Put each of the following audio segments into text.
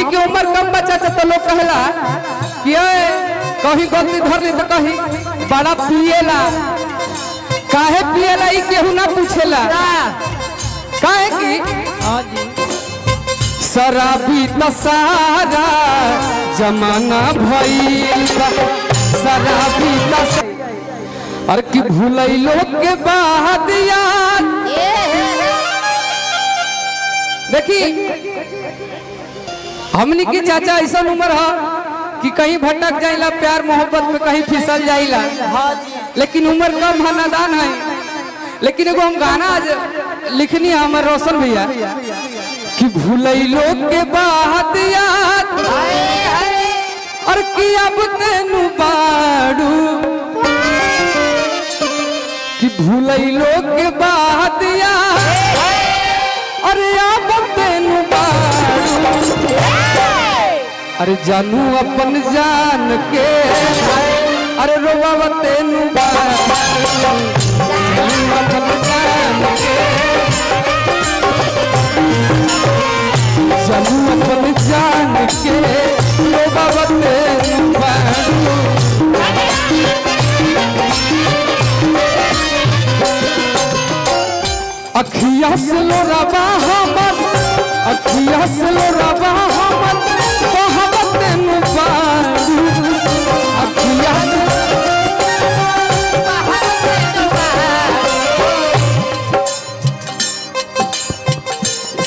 हमनी की उम्र कम बच्चा तो लोग कहला कि कहीं गलती धर ली तो कहीं बड़ा पिएला। काहे पिएला ई केहू ना पूछेला। काहे की शराबी त सारा जमाना भइल बा। शराबी त और की भूलैलो के बाद याद देखी हमनी की चाचा ऐसा उम्र है कि कहीं भटक जाइला प्यार मोहब्बत में कहीं फिसल जाइला। लेकिन उम्र कम है नादान है। लेकिन एगो हम गाना आज लिखनी है हमारे रोशन भैया कि भूलैलो के बाद याद और कि अब तेनू बाड़ू कि भूलैलो के बाद याद अरे अब तेनू बाड़ू अरे जानू अपन जान के अरे रोवा तेनू बाड़ू अपन जान के जानू अपन जान के रोवा तेनू बाड़ू। अखिया से लोराबा हमर अखिया से लोराबा हमर कहब तेनू बाड़ू। अखिया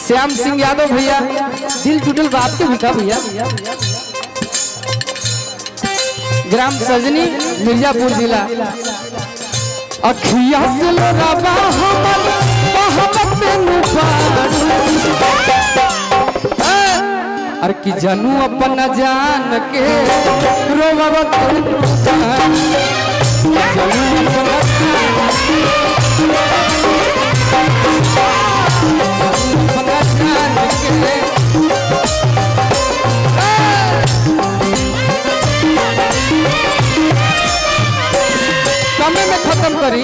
श्याम सिंह यादव भैया दिल टूटल बात के लिखा भैया ग्राम सजनी मिर्जापुर जिला। अखिया से लोराबा हमर कहब तेनू बाड़ू अरे कि जानू अपन जान के रोवा तेनू कमे में खत्म करी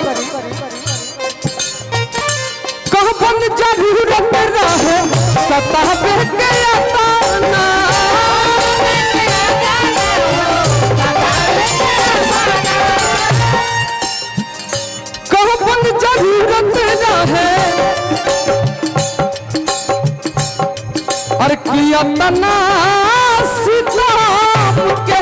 कहबन जरूरत रहे सतावे के यातना कहबन जरूरत रहे और किया तना सिताब के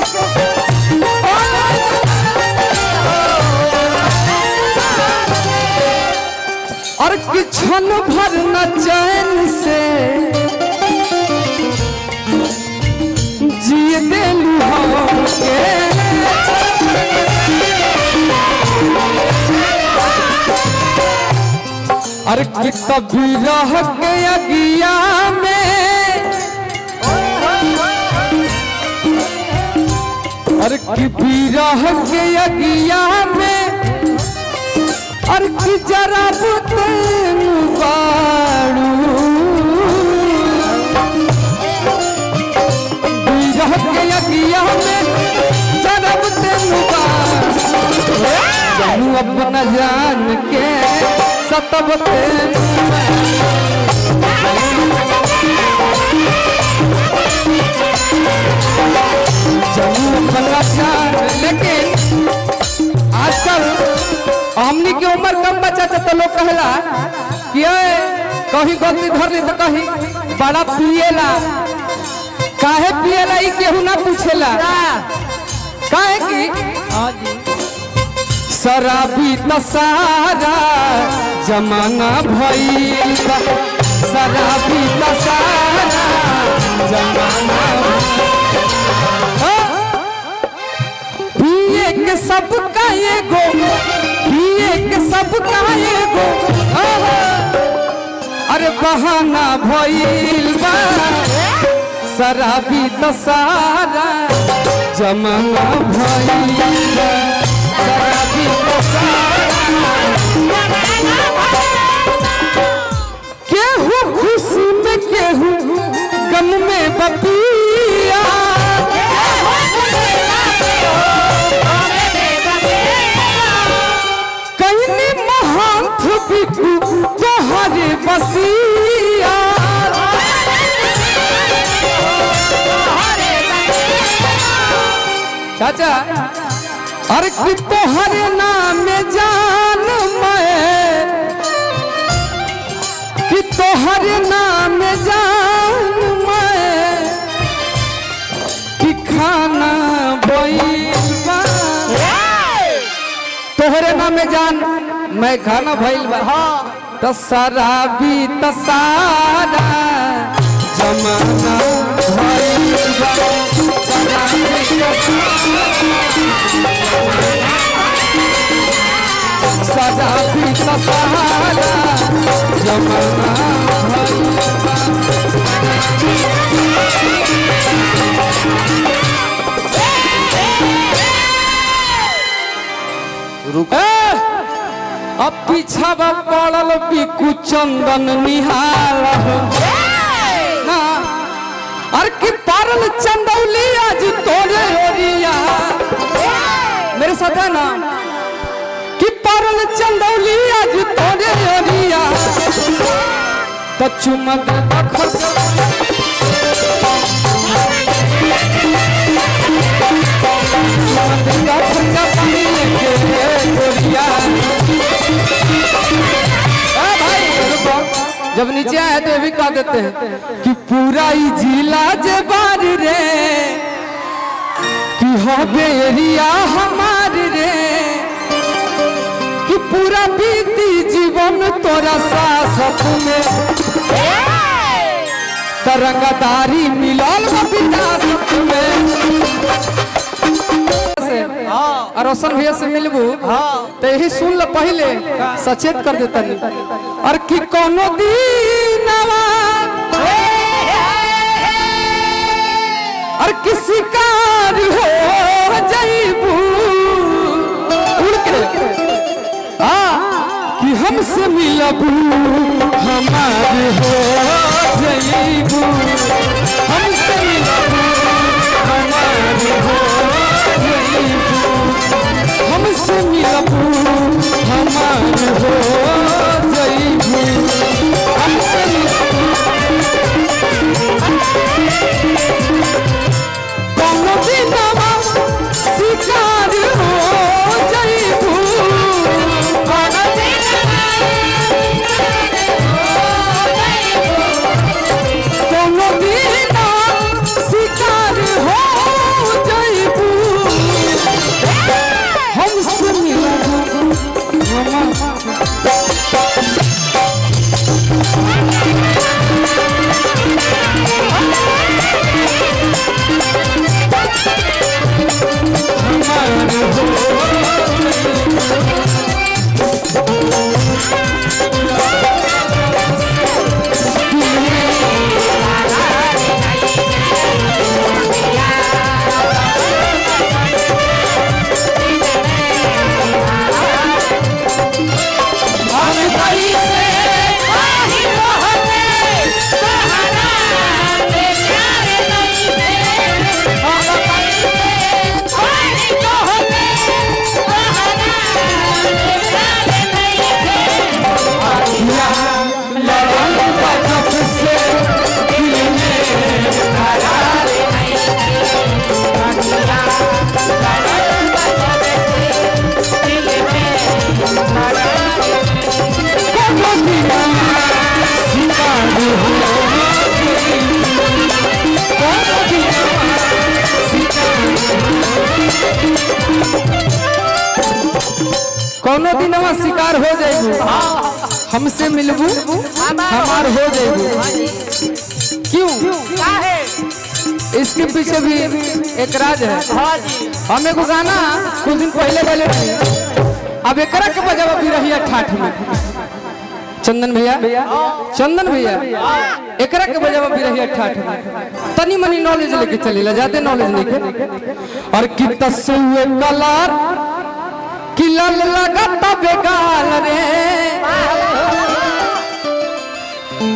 और किछन भर न चैन से जिए देलू हमके और कि कभी रह के अगिया में और कि भी रह के अगिया में और कि जरा तेनू बाड़ू बिरह के अगिया में जरा तेनू बाड़ू जानू अपना जान के सतब तेनू जानू अपना जान। लेकिन आजकल हमनी की उम्र कम बच्चा तो लोग कहला कि कहीं गलती धर ली तो कहीं बड़ा पिएला। काहे पिएला ई केहू ना पूछेला। काहे की शराबी त सारा जमाना भइल बा। शराबी त सारा जमाना पिए के सब का एगो पिए के सब का एगो अरे बहाना भइल बा। शराबी त सारा जमाना भइल बा। शराबी त सारा केहू खुशी में केहू गम में बपिया कहीं महांत बिकू तोहरे बसिया चाचा अरे कि तोहरे नाम जान मैं कि तोहरे नाम जान मैं कि खाना भइल तोहरे नाम जान मैं खाना भइल बा त शराबी त सारा जमाना भइल बा शराबी त सारा जमाना भइल बा अब पीछा पड़ल बिकु चंदन निहाल अरे कि पारल चंदौली आज तोरे ओरिया मेरे साथ है ना कि पारल चंदौली आज तोरे ओरिया तो चुमक जब नीचे आए तो ये भी कह देते हैं कि पूरा ही जिला जबार रे कि हबे एरिया हमारे रे कि पूरा बीती जीवन तोरा साथ में तरंगदारी मिलल विरासत में और रोशन भैया से मिलबू तो यही सुन ल पहले सचेत कर देता और कि कोनो दीनवा और किसी कार हो जाइबू उड़ के कि हमसे मिलबू हमारे हो जाइबू हमसे मिलबू हमारे हो हमसे मिलबू हमारे हो जाइबू हमसे कोनो दिनवा शिकार हो जाइबू कोनो दिनवा शिकार हो जाइबू हमसे मिलबू कोनो दिनवा शिकार हो जाइबू हमसे मिलबू हमार हो जाइबू क्यों इसके पीछे भी एक राज है हम एगो गाना कुछ दिन पहले गाले अब एकरा के बजावा भी रही ठाठ में चंदन भैया एकरा के बजावा भी रही ठाठ में तनी मनी नॉलेज लेके चलेला ज्यादा नॉलेज लेके और कि तसुए कलर कि लल लगता बेगाल रे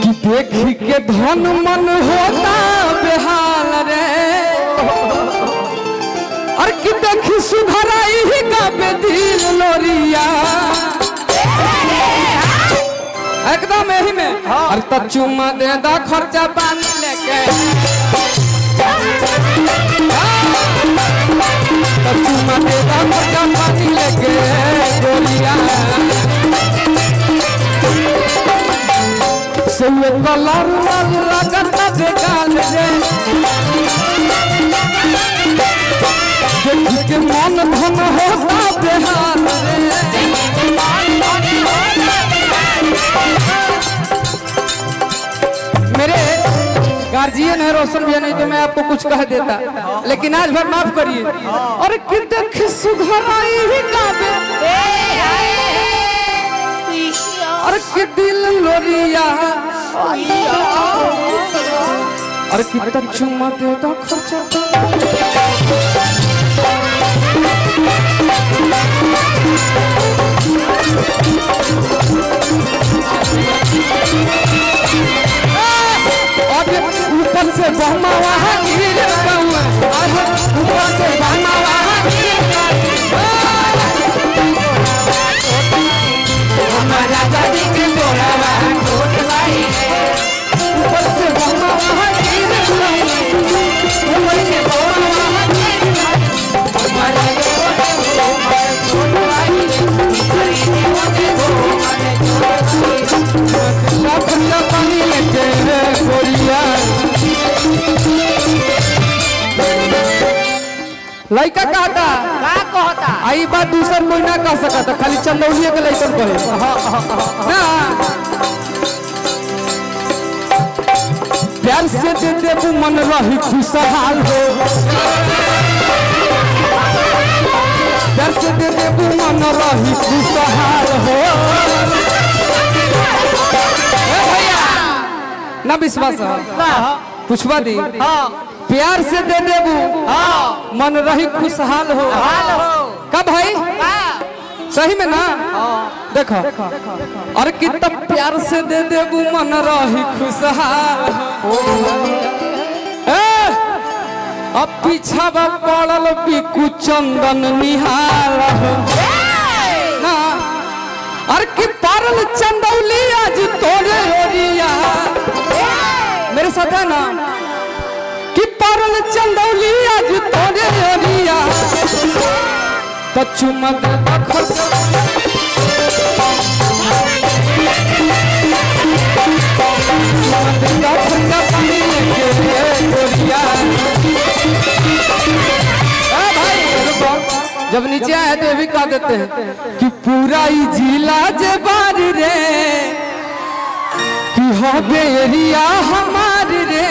कि देख के धन मन होता बेहाल रे और कि देखी सुधराई ही का बेदिल लोरिया एकदम यही में और तो चुम्मा दे दा खर्चा पानी लेके चुमा दे खर्चा पानी लेके गोरिया सोए कलर लाल लगता बेगाल रे देख के मन धन होता बेहाल रे मेरे गार्जियन है रोशन भैया, नहीं तो मैं आपको कुछ कह देता, लेकिन आज भर माफ करिए। और कि देख सुघराई ही काबे और कि दिल लोरिया और कि तक चुमा दे दो खर्चा ऊपर से बहमा वहाँ गिर गया, ऊपर से बहमा वहाँ गिर गया, हमारा दादी के बोला वहाँ टूट गई, ऊपर से बहमा वहाँ गिर गया, ऊपर से बहमा वहाँ गिर गया, हमारा टूट गई, पानी लेके गोरिया लड़का कहता का कहता आई बात दूसर कोई ना कह सकता, खाली चंदौलिया के लड़कन कहे ना। प्यार से दे देबू मन रही खुशहाल हो, प्यार से दे देबू मन रही खुशहाल हो। ना विश्वास पुछवा दी प्यार से दे देबू मन रही खुशहाल हो। कब भाई सही में ना देखो और कितना प्यार से दे देबू मन रही खुशहाल हो। अब पीछा पड़ल बिकू चंदन निहाल हो ना और कि पारल चंदौली आज तोड़े ओरिया मेरे साथ है ना कि पारल चंदौली आज तोड़े ओरिया तो चुमा दे खर्चा पानी लेके गोरिया। जब नीचे आए तो ये भी कह देते हैं कि पूरा ही जिला जबार रे कि हबे एरिया हमार रे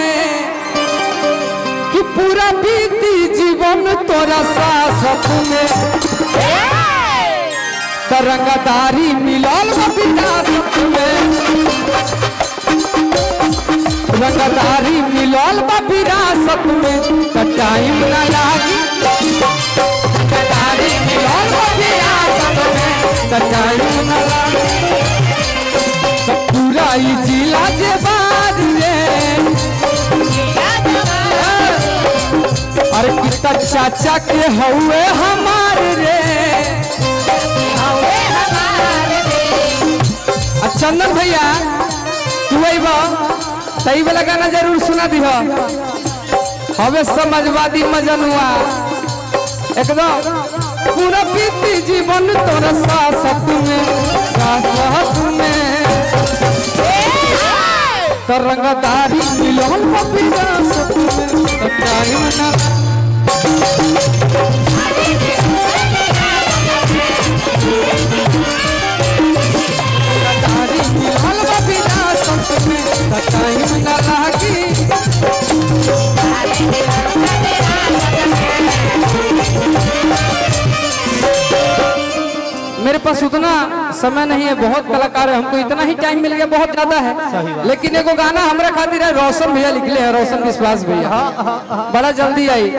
कि पूरा बीती जीवन तोरा साथ में तरंगदारी मिलल विरासत में, रंगदारी मिलल विरासत में तो टाइम ना लागी, रंगदारी मिलल विरासत में तो टाइम ना लागी। तो पूरा ही जिला जे बार रे अरे कितना चाचा के हौवे हमार रे चंदन भैया तू सही वाला गाना जरूर सुना दी हवे समाजवादी मजनुआ एकदम पूरा बीती जीवन तोरा साथ में तो रंगदारी मिलल विरासत में तो टाइम ना मेरे पास उतना समय नहीं है, बहुत कलाकार है, हमको इतना ही टाइम मिल गया बहुत ज्यादा है। लेकिन एगो गाना हमारे खातिर है रोशन भैया लिखले हैं, रोशन विश्वास भैया, बड़ा जल्दी आई।